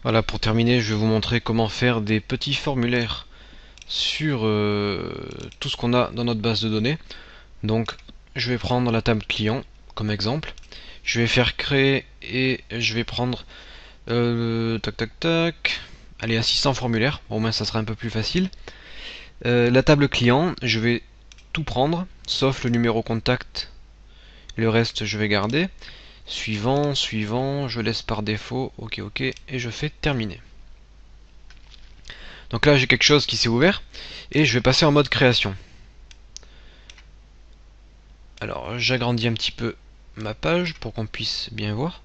Voilà, pour terminer, je vais vous montrer comment faire des petits formulaires sur tout ce qu'on a dans notre base de données. Donc, je vais prendre la table client comme exemple. Je vais faire créer et je vais prendre tac tac tac. Allez, assistant formulaire, au moins ça sera un peu plus facile. La table client, je vais tout prendre, sauf le numéro contact. Le reste, je vais garder. Suivant, suivant, je laisse par défaut, ok, ok, et je fais terminer. Donc là, j'ai quelque chose qui s'est ouvert, et je vais passer en mode création. Alors, j'agrandis un petit peu ma page pour qu'on puisse bien voir.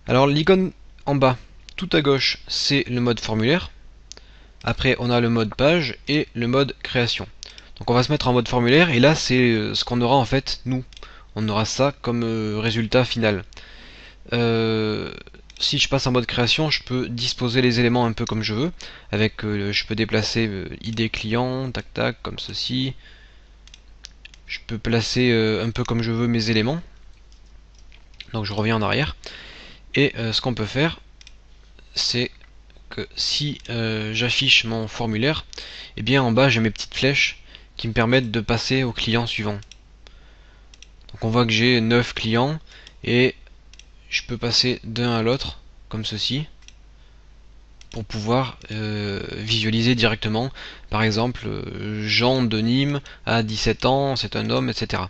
Alors, l'icône en bas, tout à gauche, c'est le mode formulaire. Après, on a le mode page et le mode création. Donc on va se mettre en mode formulaire, et là, c'est ce qu'on aura en fait, nous. On aura ça comme résultat final. Si je passe en mode création, je peux disposer les éléments un peu comme je veux. Avec, je peux déplacer ID client, tac tac, comme ceci. Je peux placer un peu comme je veux mes éléments. Donc je reviens en arrière. Et ce qu'on peut faire, c'est que si j'affiche mon formulaire, et bien en bas j'ai mes petites flèches qui me permettent de passer au client suivant. Donc on voit que j'ai 9 clients et je peux passer d'un à l'autre comme ceci pour pouvoir visualiser directement. Par exemple, Jean de Nîmes a 17 ans, c'est un homme, etc.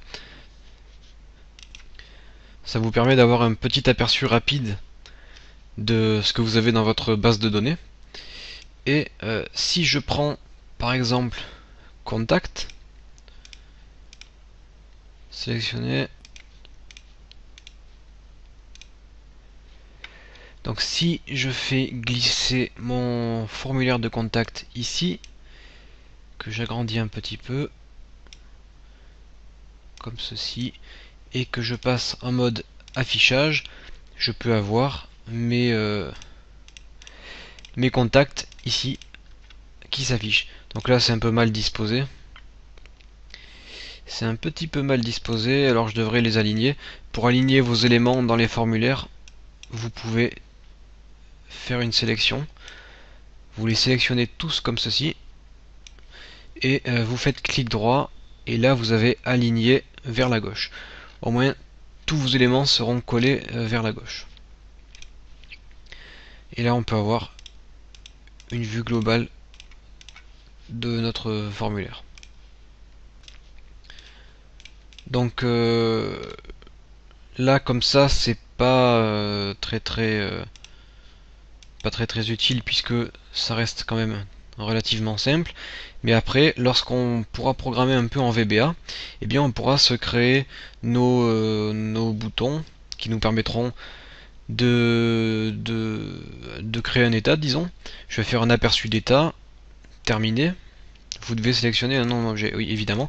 Ça vous permet d'avoir un petit aperçu rapide de ce que vous avez dans votre base de données. Et si je prends par exemple contact, sélectionner. Donc si je fais glisser mon formulaire de contact ici, que j'agrandis un petit peu, comme ceci, et que je passe en mode affichage, je peux avoir mes contacts ici qui s'affichent. Donc là c'est un peu mal disposé. C'est un petit peu mal disposé, alors je devrais les aligner. Pour aligner vos éléments dans les formulaires, vous pouvez faire une sélection. Vous les sélectionnez tous comme ceci. Et vous faites clic droit. Et là vous avez aligné vers la gauche. Au moins tous vos éléments seront collés vers la gauche. Et là on peut avoir une vue globale de notre formulaire. Donc là comme ça c'est pas très utile puisque ça reste quand même relativement simple. Mais après, lorsqu'on pourra programmer un peu en VBA, eh bien on pourra se créer nos boutons qui nous permettront de créer un état, disons. Je vais faire un aperçu d'état, terminé. Vous devez sélectionner un nom d'objet, oui évidemment.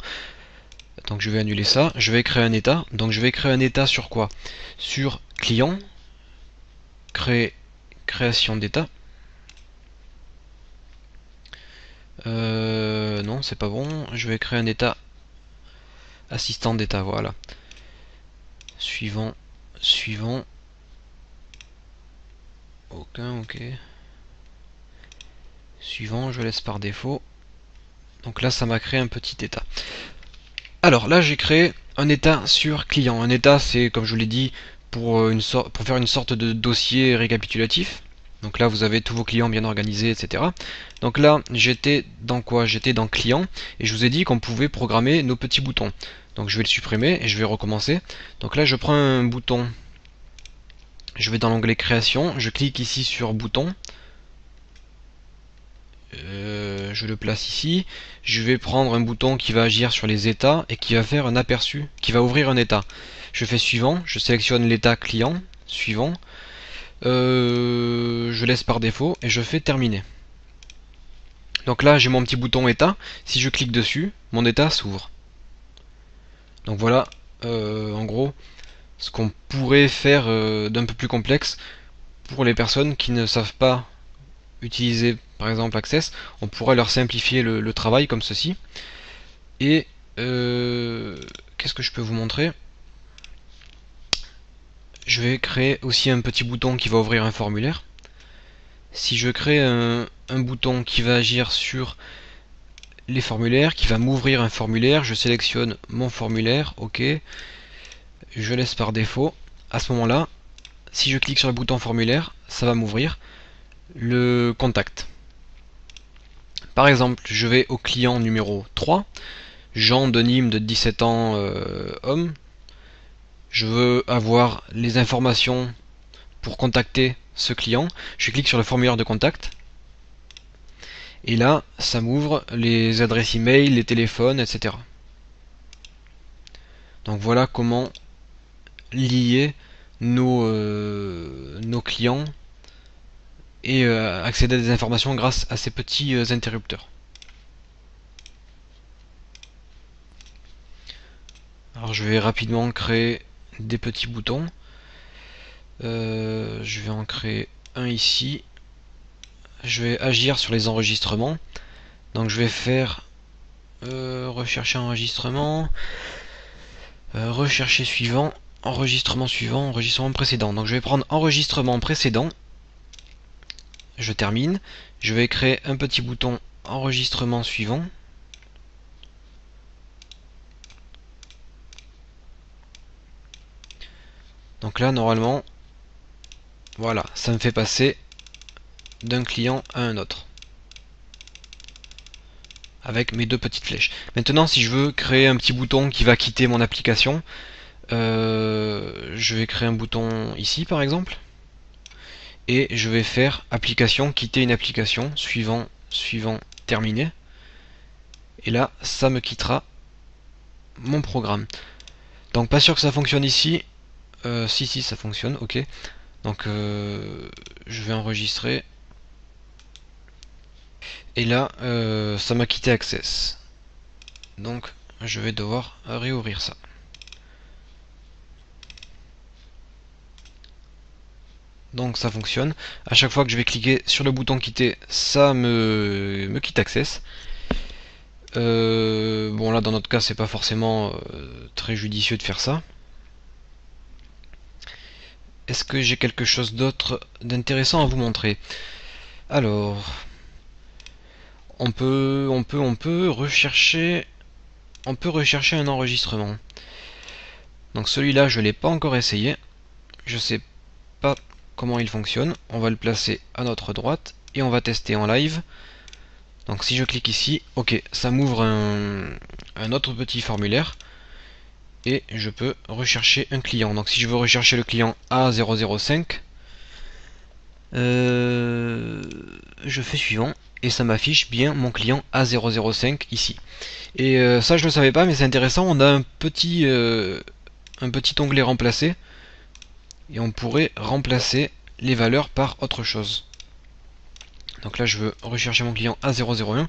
Donc je vais annuler ça, je vais créer un état. Donc je vais créer un état sur quoi? Sur client, création d'état. Non, c'est pas bon. Je vais créer un état assistant d'état, voilà. Suivant, suivant. Aucun, ok. Suivant, je laisse par défaut. Donc là, ça m'a créé un petit état. Alors là, j'ai créé un état sur client. Un état, c'est, comme je vous l'ai dit, pour faire une sorte de dossier récapitulatif. Donc là, vous avez tous vos clients bien organisés, etc. Donc là, j'étais dans quoi? J'étais dans client, et je vous ai dit qu'on pouvait programmer nos petits boutons. Donc je vais le supprimer, et je vais recommencer. Donc là, je prends un bouton, je vais dans l'onglet création, je clique ici sur bouton, je le place ici, je vais prendre un bouton qui va agir sur les états et qui va faire un aperçu, qui va ouvrir un état. Je fais suivant, je sélectionne l'état client, suivant, je laisse par défaut et je fais terminer. Donc là j'ai mon petit bouton état, si je clique dessus, mon état s'ouvre. Donc voilà, en gros, ce qu'on pourrait faire d'un peu plus complexe pour les personnes qui ne savent pas utiliser par exemple Access, on pourrait leur simplifier le travail comme ceci. Et qu'est-ce que je peux vous montrer? Je vais créer aussi un petit bouton qui va ouvrir un formulaire. Si je crée un bouton qui va agir sur les formulaires, qui va m'ouvrir un formulaire, je sélectionne mon formulaire, ok, je laisse par défaut. À ce moment-là, si je clique sur le bouton formulaire, ça va m'ouvrir le contact. Par exemple, je vais au client numéro 3, Jean de Nîmes de 17 ans, homme. Je veux avoir les informations pour contacter ce client. Je clique sur le formulaire de contact. Et là, ça m'ouvre les adresses email, les téléphones, etc. Donc voilà comment lier nos clients et accéder à des informations grâce à ces petits interrupteurs. Alors je vais rapidement créer des petits boutons. Je vais en créer un ici. Je vais agir sur les enregistrements. Donc je vais faire rechercher enregistrement, rechercher suivant, enregistrement précédent. Donc je vais prendre enregistrement précédent. Je termine. Je vais créer un petit bouton enregistrement suivant. Donc là, normalement, voilà, ça me fait passer d'un client à un autre. Avec mes deux petites flèches. Maintenant, si je veux créer un petit bouton qui va quitter mon application, je vais créer un bouton ici, par exemple. Et je vais faire application, quitter une application, suivant, terminé. Et là, ça me quittera mon programme. Donc pas sûr que ça fonctionne ici. Si, ça fonctionne, ok. Donc je vais enregistrer. Et là, ça m'a quitté Access. Donc je vais devoir réouvrir ça. Donc ça fonctionne. À chaque fois que je vais cliquer sur le bouton quitter, ça me quitte Access. Bon là dans notre cas c'est pas forcément très judicieux de faire ça. Est-ce que j'ai quelque chose d'autre d'intéressant à vous montrer? Alors, on peut rechercher un enregistrement. Donc celui-là je l'ai pas encore essayé. Je sais pas comment il fonctionne. On va le placer à notre droite et on va tester en live. Donc si je clique ici, ok, ça m'ouvre un autre petit formulaire et je peux rechercher un client. Donc si je veux rechercher le client A005, je fais suivant et ça m'affiche bien mon client A005 ici. Et ça je ne le savais pas, mais c'est intéressant, on a un petit onglet remplacer et on pourrait remplacer les valeurs par autre chose. Donc là je veux rechercher mon client A001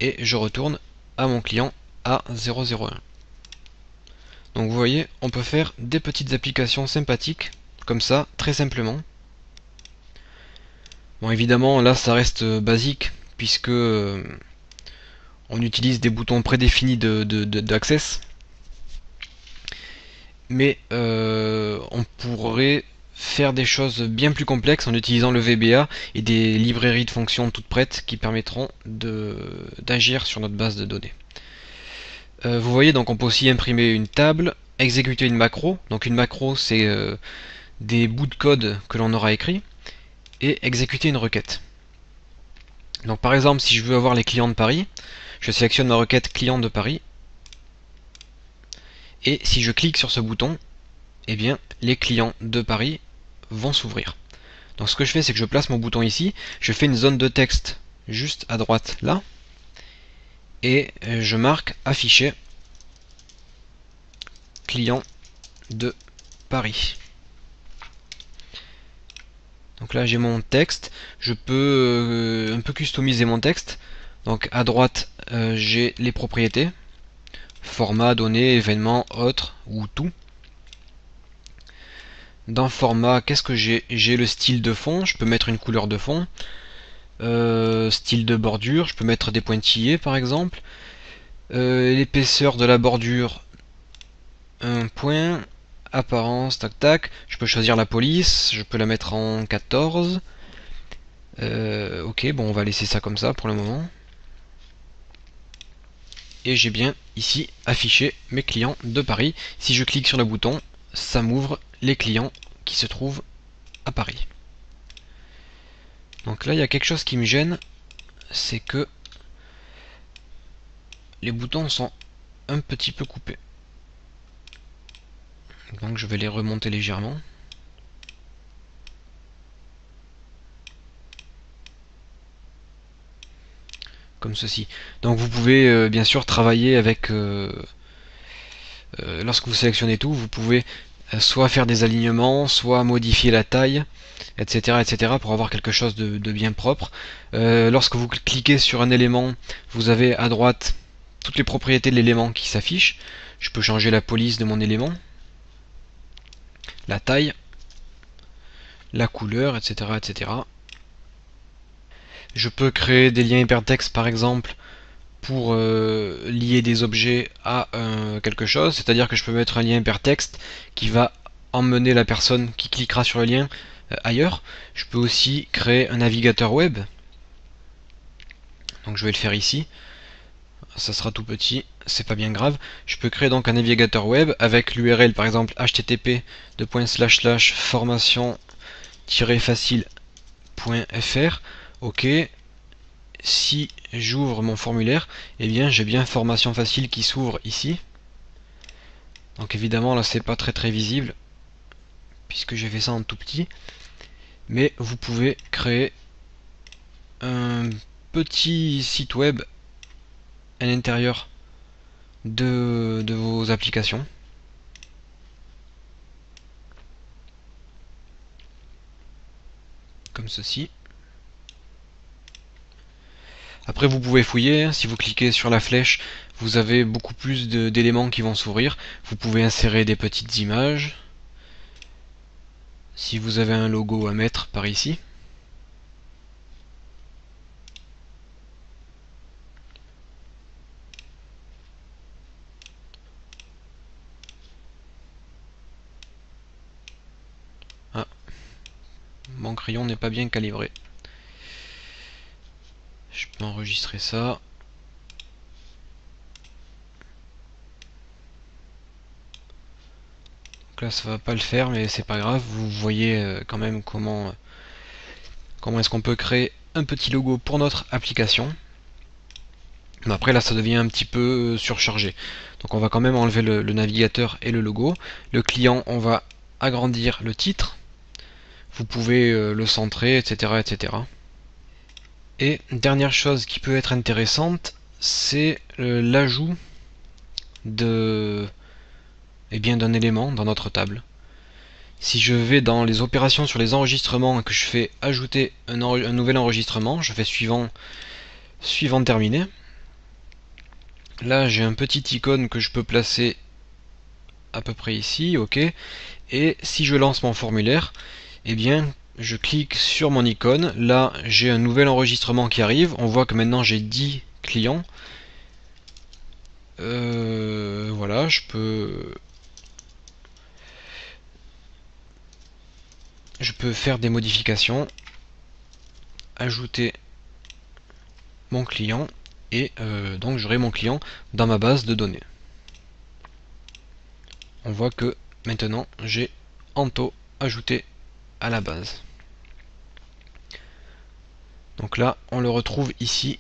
et je retourne à mon client A001. Donc vous voyez, on peut faire des petites applications sympathiques comme ça, très simplement. Bon évidemment là ça reste basique puisque on utilise des boutons prédéfinis d'Access. Mais on pourrait faire des choses bien plus complexes en utilisant le VBA et des librairies de fonctions toutes prêtes qui permettront d'agir sur notre base de données. Vous voyez, donc on peut aussi imprimer une table, exécuter une macro. Donc une macro c'est des bouts de code que l'on aura écrits, et exécuter une requête. Donc par exemple, si je veux avoir les clients de Paris, je sélectionne ma requête client de Paris, et si je clique sur ce bouton, eh bien les clients de Paris vont s'ouvrir. Donc ce que je fais, c'est que je place mon bouton ici, je fais une zone de texte juste à droite là, et je marque afficher client de Paris. Donc là j'ai mon texte, je peux un peu customiser mon texte. Donc à droite j'ai les propriétés, format, données, événements, autres ou tout. Dans format, qu'est-ce que j'ai? J'ai le style de fond, je peux mettre une couleur de fond. Style de bordure, je peux mettre des pointillés par exemple. L'épaisseur de la bordure, un point. Apparence, tac tac. Je peux choisir la police, je peux la mettre en 14. Ok, bon, on va laisser ça comme ça pour le moment. Et j'ai bien ici affiché mes clients de Paris. Si je clique sur le bouton, ça m'ouvre les clients qui se trouvent à Paris. Donc là, il y a quelque chose qui me gêne, c'est que les boutons sont un petit peu coupés. Donc je vais les remonter légèrement. Comme ceci. Donc vous pouvez bien sûr travailler avec... lorsque vous sélectionnez tout, vous pouvez soit faire des alignements, soit modifier la taille, etc. etc. pour avoir quelque chose de bien propre. Lorsque vous cliquez sur un élément, vous avez à droite toutes les propriétés de l'élément qui s'affichent. Je peux changer la police de mon élément, la taille, la couleur, etc. etc. Je peux créer des liens hypertextes par exemple pour lier des objets à quelque chose, c'est-à-dire que je peux mettre un lien hypertexte qui va emmener la personne qui cliquera sur le lien ailleurs. Je peux aussi créer un navigateur web, donc je vais le faire ici, ça sera tout petit, c'est pas bien grave. Je peux créer donc un navigateur web avec l'URL par exemple http://formation-facile.fr. ok. Si j'ouvre mon formulaire, eh bien j'ai bien formation facile qui s'ouvre ici. Donc évidemment là c'est pas très visible puisque j'ai fait ça en tout petit, mais vous pouvez créer un petit site web à l'intérieur de vos applications. Comme ceci. Après vous pouvez fouiller, hein. Si vous cliquez sur la flèche, vous avez beaucoup plus d'éléments qui vont s'ouvrir. Vous pouvez insérer des petites images. Si vous avez un logo à mettre par ici. Ah, mon crayon n'est pas bien calibré. Je peux enregistrer ça. Donc là ça va pas le faire, mais c'est pas grave. Vous voyez quand même comment est-ce qu'on peut créer un petit logo pour notre application. Mais après là ça devient un petit peu surchargé. Donc on va quand même enlever le navigateur et le logo. Le client, on va agrandir le titre. Vous pouvez le centrer, etc. etc. Et dernière chose qui peut être intéressante, c'est l'ajout de d'un élément dans notre table. Si je vais dans les opérations sur les enregistrements et que je fais ajouter un nouvel enregistrement, je fais suivant terminé. Là j'ai un petit icône que je peux placer à peu près ici, ok. Et si je lance mon formulaire, eh bien je clique sur mon icône, là j'ai un nouvel enregistrement qui arrive, on voit que maintenant j'ai 10 clients. Voilà, je peux faire des modifications, ajouter mon client, et donc j'aurai mon client dans ma base de données. On voit que maintenant j'ai Anto ajouté à la base. Donc là on le retrouve ici,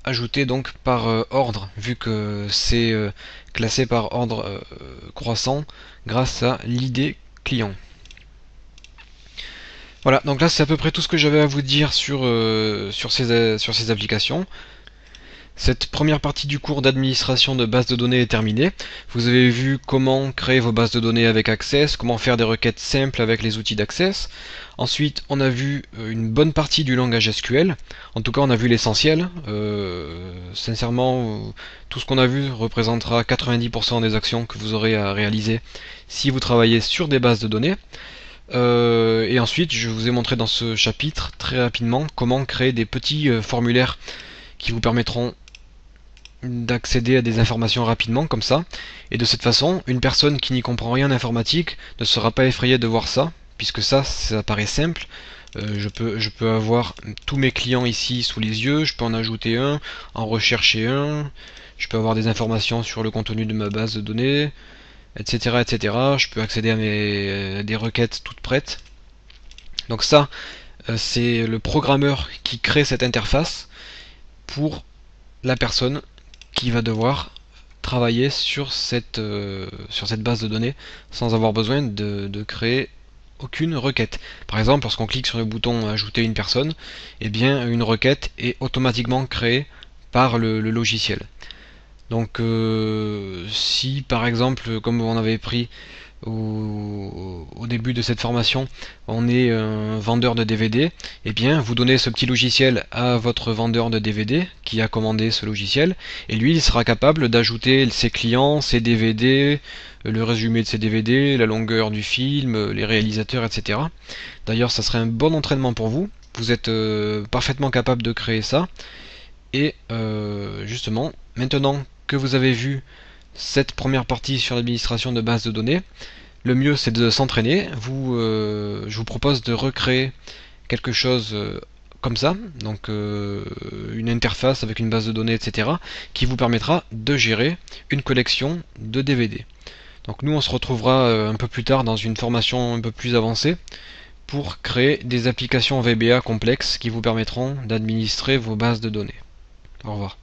ajouté donc par ordre, vu que c'est classé par ordre croissant grâce à l'ID client. Voilà, donc là c'est à peu près tout ce que j'avais à vous dire sur ces applications. Cette première partie du cours d'administration de base de données est terminée. Vous avez vu comment créer vos bases de données avec Access, comment faire des requêtes simples avec les outils d'Access. Ensuite, on a vu une bonne partie du langage SQL. En tout cas, on a vu l'essentiel. Sincèrement, tout ce qu'on a vu représentera 90% des actions que vous aurez à réaliser si vous travaillez sur des bases de données. Et ensuite, je vous ai montré dans ce chapitre très rapidement comment créer des petits formulaires qui vous permettront d'accéder à des informations rapidement comme ça, et de cette façon une personne qui n'y comprend rien en informatique ne sera pas effrayée de voir ça, puisque ça paraît simple. Je peux avoir tous mes clients ici sous les yeux, je peux en ajouter un, en rechercher un, je peux avoir des informations sur le contenu de ma base de données, etc. etc. Je peux accéder à des requêtes toutes prêtes. Donc ça, c'est le programmeur qui crée cette interface pour la personne qui va devoir travailler sur cette base de données sans avoir besoin de créer aucune requête. Par exemple, lorsqu'on clique sur le bouton ajouter une personne, eh bien une requête est automatiquement créée par le logiciel. Donc si par exemple, comme on avait pris au début de cette formation, on est un vendeur de DVD, eh bien vous donnez ce petit logiciel à votre vendeur de DVD qui a commandé ce logiciel, et lui il sera capable d'ajouter ses clients, ses DVD, le résumé de ses DVD, la longueur du film, les réalisateurs, etc. D'ailleurs ça serait un bon entraînement pour vous, vous êtes parfaitement capable de créer ça, et justement, maintenant que vous avez vu cette première partie sur l'administration de base de données, le mieux c'est de s'entraîner. Je vous propose de recréer quelque chose comme ça, donc une interface avec une base de données, etc., qui vous permettra de gérer une collection de DVD. Donc nous on se retrouvera un peu plus tard dans une formation un peu plus avancée pour créer des applications VBA complexes qui vous permettront d'administrer vos bases de données. Au revoir.